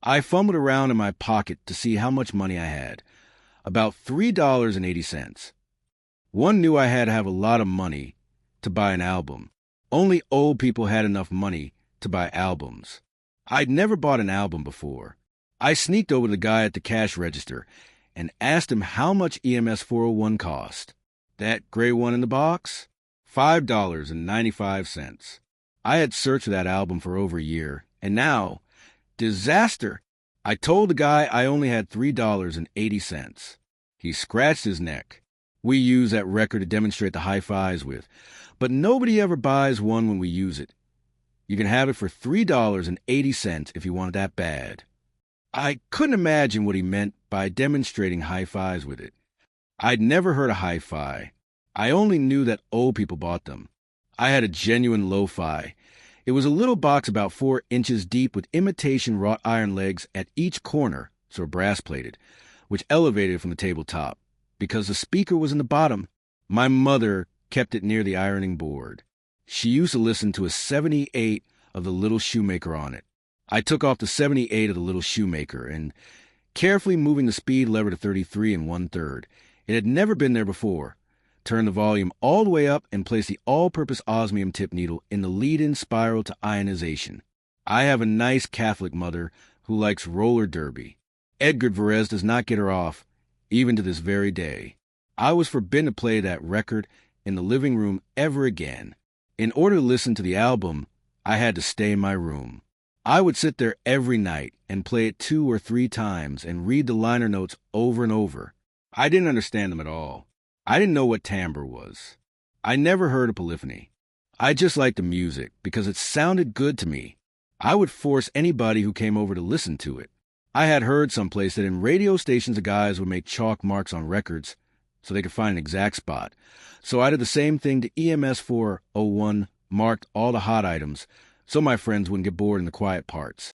I fumbled around in my pocket to see how much money I had. About $3.80. One knew I had to have a lot of money to buy an album. Only old people had enough money to buy albums. I'd never bought an album before. I sneaked over to the guy at the cash register and asked him how much EMS 401 cost. That gray one in the box? $5.95. I had searched for that album for over a year, and now, disaster! I told the guy I only had $3.80. He scratched his neck. We use that record to demonstrate the hi-fis with, but nobody ever buys one when we use it. You can have it for $3.80 if you want it that bad. I couldn't imagine what he meant by demonstrating hi-fis with it. I'd never heard a hi-fi. I only knew that old people bought them. I had a genuine lo-fi. It was a little box about 4 inches deep with imitation wrought iron legs at each corner, so brass-plated, which elevated from the tabletop. Because the speaker was in the bottom, my mother kept it near the ironing board. She used to listen to a 78 of The Little Shoemaker on it. I took off the 78 of The Little Shoemaker and, carefully moving the speed lever to 33 1/3, it had never been there before, turned the volume all the way up and placed the all-purpose osmium tip needle in the lead-in spiral to ionization. I have a nice Catholic mother who likes roller derby. Edgard Varese does not get her off, even to this very day. I was forbidden to play that record in the living room ever again. In order to listen to the album, I had to stay in my room. I would sit there every night and play it 2 or 3 times and read the liner notes over and over. I didn't understand them at all. I didn't know what timbre was. I never heard a polyphony. I just liked the music because it sounded good to me. I would force anybody who came over to listen to it. I had heard someplace that in radio stations the guys would make chalk marks on records so they could find an exact spot. So I did the same thing to EMS 401, marked all the hot items so my friends wouldn't get bored in the quiet parts.